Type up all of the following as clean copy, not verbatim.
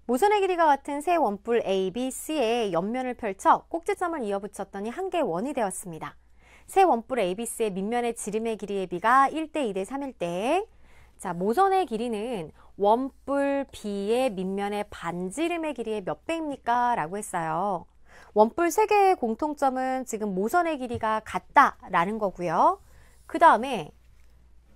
모선의 길이가 같은 세 원뿔 A, B, C의 옆면을 펼쳐 꼭지점을 이어붙였더니 한 개의 원이 되었습니다. 세 원뿔 A, B, C의 밑면의 지름의 길이의 비가 1대 2대 3일 때, 자, 모선의 길이는 원뿔 B의 밑면의 반지름의 길이의 몇 배입니까? 라고 했어요. 원뿔 3개의 공통점은 지금 모선의 길이가 같다라는 거고요. 그 다음에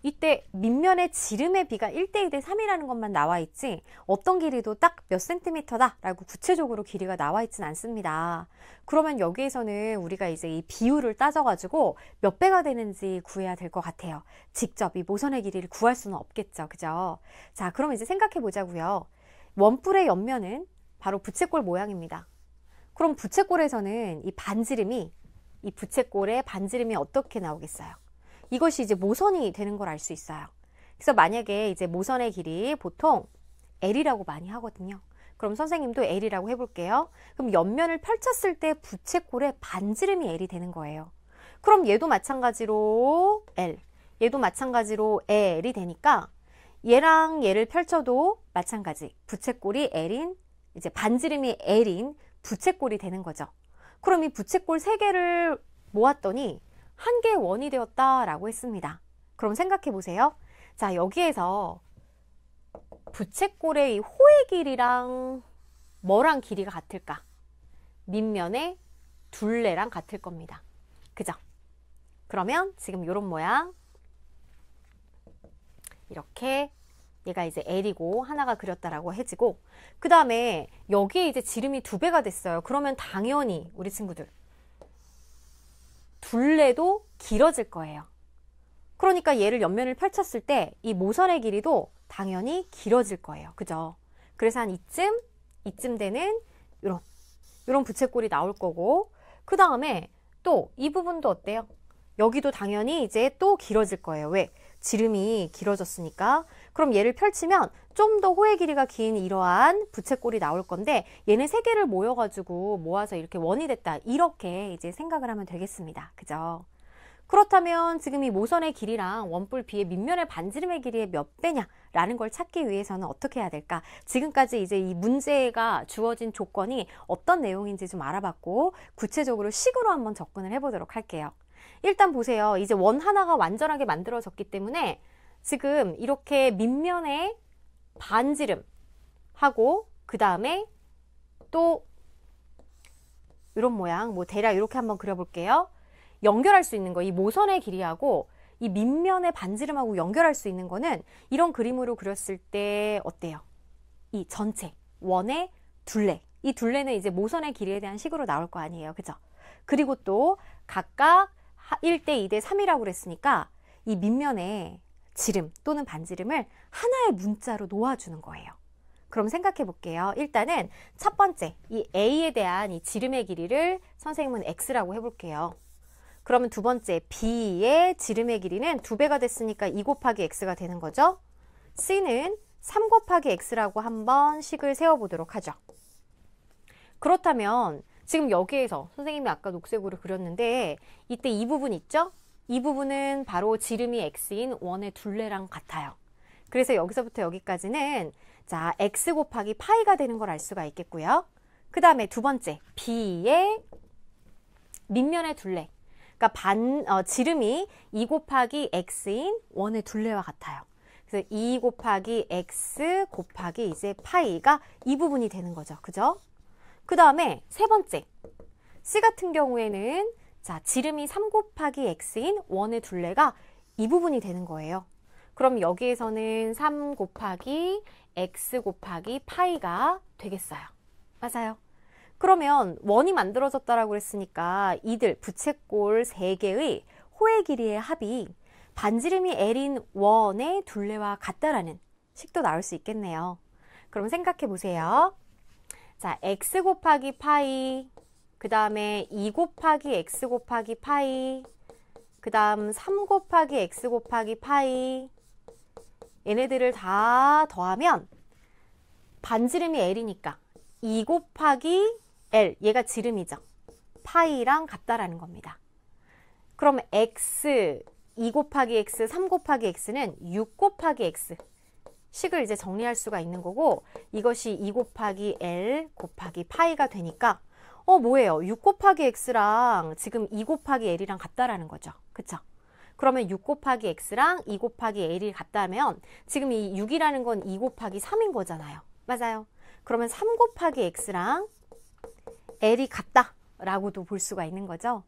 이때 밑면의 지름의 비가 1대 2대 3이라는 것만 나와 있지 어떤 길이도 딱 몇 센티미터다 라고 구체적으로 길이가 나와 있진 않습니다. 그러면 여기에서는 우리가 이제 이 비율을 따져가지고 몇 배가 되는지 구해야 될 것 같아요. 직접 이 모선의 길이를 구할 수는 없겠죠. 그죠? 자, 그럼 이제 생각해 보자고요. 원뿔의 옆면은 바로 부채꼴 모양입니다. 그럼 부채꼴에서는 이 부채꼴의 반지름이 어떻게 나오겠어요? 이것이 이제 모선이 되는 걸 알 수 있어요. 그래서 만약에 이제 모선의 길이 보통 L이라고 많이 하거든요. 그럼 선생님도 L이라고 해볼게요. 그럼 옆면을 펼쳤을 때 부채꼴의 반지름이 L이 되는 거예요. 그럼 얘도 마찬가지로 L, 얘도 마찬가지로 L이 되니까 얘랑 얘를 펼쳐도 마찬가지. 부채꼴이 L인, 이제 반지름이 L인 부채꼴이 되는 거죠. 그럼 이 부채꼴 3개를 모았더니 한 개의 원이 되었다라고 했습니다. 그럼 생각해 보세요. 자, 여기에서 부채꼴의 이 호의 길이랑 뭐랑 길이가 같을까? 밑면의 둘레랑 같을 겁니다. 그죠? 그러면 지금 이런 모양, 이렇게 얘가 이제 L이고 하나가 그렸다라고 해지고, 그 다음에 여기에 이제 지름이 2배가 됐어요. 그러면 당연히 우리 친구들 둘레도 길어질 거예요. 그러니까 얘를 옆면을 펼쳤을 때 이 모선의 길이도 당연히 길어질 거예요. 그죠? 그래서 한 이쯤 되는 이런 부채꼴이 나올 거고, 그 다음에 또 이 부분도 어때요? 여기도 당연히 이제 또 길어질 거예요. 왜? 지름이 길어졌으니까. 그럼 얘를 펼치면 좀 더 호의 길이가 긴 이러한 부채꼴이 나올 건데, 얘는 3개를 모아서 이렇게 원이 됐다. 이렇게 이제 생각을 하면 되겠습니다. 그죠? 그렇다면 지금 이 모선의 길이랑 원뿔 B의 밑면의 반지름의 길이의 몇 배냐라는 걸 찾기 위해서는 어떻게 해야 될까? 지금까지 이제 이 문제가 주어진 조건이 어떤 내용인지 좀 알아봤고, 구체적으로 식으로 한번 접근을 해보도록 할게요. 일단 보세요. 이제 원 하나가 완전하게 만들어졌기 때문에 지금 이렇게 밑면의 반지름하고, 그 다음에 또 이런 모양, 뭐 대략 이렇게 한번 그려볼게요. 연결할 수 있는 거, 이 모선의 길이하고 이 밑면의 반지름하고 연결할 수 있는 거는 이런 그림으로 그렸을 때 어때요? 이 전체 원의 둘레, 이 둘레는 이제 모선의 길이에 대한 식으로 나올 거 아니에요. 그죠? 그리고 또 각각 1대 2대 3이라고 그랬으니까 이 밑면의 지름 또는 반지름을 하나의 문자로 놓아주는 거예요. 그럼 생각해 볼게요. 일단은 첫 번째, 이 A에 대한 이 지름의 길이를 선생님은 X라고 해볼게요. 그러면 두 번째, B의 지름의 길이는 2배가 됐으니까 2 곱하기 X가 되는 거죠. C는 3 곱하기 X라고 한번 식을 세워보도록 하죠. 그렇다면 지금 여기에서 선생님이 아까 녹색으로 그렸는데 이때 이 부분 있죠? 이 부분은 바로 지름이 X인 원의 둘레랑 같아요. 그래서 여기서부터 여기까지는 자, X 곱하기 파이가 되는 걸 알 수가 있겠고요. 그 다음에 두 번째, B의 밑면의 둘레. 그러니까 지름이 2 곱하기 X인 원의 둘레와 같아요. 그래서 2 곱하기 X 곱하기 이제 파이가 이 부분이 되는 거죠. 그죠? 그 다음에 세 번째, C 같은 경우에는 자, 지름이 3 곱하기 X인 원의 둘레가 이 부분이 되는 거예요. 그럼 여기에서는 3 곱하기 X 곱하기 파이가 되겠어요. 맞아요. 그러면 원이 만들어졌다라고 했으니까 이들 부채꼴 3개의 호의 길이의 합이 반지름이 L인 원의 둘레와 같다라는 식도 나올 수 있겠네요. 그럼 생각해 보세요. 자, X 곱하기 파이, 그 다음에 2 곱하기 X 곱하기 파이, 그 다음 3 곱하기 X 곱하기 파이, 얘네들을 다 더하면 반지름이 L이니까 2 곱하기 L, 얘가 지름이죠. 파이랑 같다라는 겁니다. 그럼 X, 2 곱하기 X, 3 곱하기 X는 6 곱하기 X. 식을 이제 정리할 수가 있는 거고 이것이 2 곱하기 L 곱하기 파이가 되니까 뭐예요? 6 곱하기 X랑 지금 2 곱하기 L이랑 같다라는 거죠. 그쵸? 그러면 6 곱하기 X랑 2 곱하기 L이 같다면 지금 이 6이라는 건 2 곱하기 3인 거잖아요. 맞아요. 그러면 3 곱하기 X랑 L이 같다라고도 볼 수가 있는 거죠.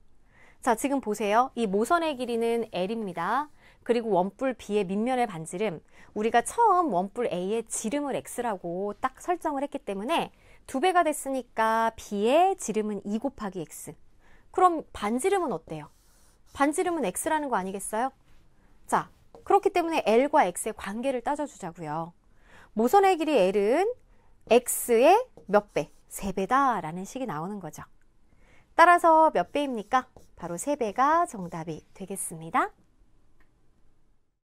자, 지금 보세요. 이 모선의 길이는 L입니다. 그리고 원뿔 B의 밑면의 반지름, 우리가 처음 원뿔 A의 지름을 X라고 딱 설정을 했기 때문에 2배가 됐으니까 B의 지름은 2 곱하기 X. 그럼 반지름은 어때요? 반지름은 X라는 거 아니겠어요? 자, 그렇기 때문에 L과 X의 관계를 따져주자고요. 모선의 길이 L은 X의 몇 배? 3배다 라는 식이 나오는 거죠. 따라서 몇 배입니까? 바로 3배가 정답이 되겠습니다.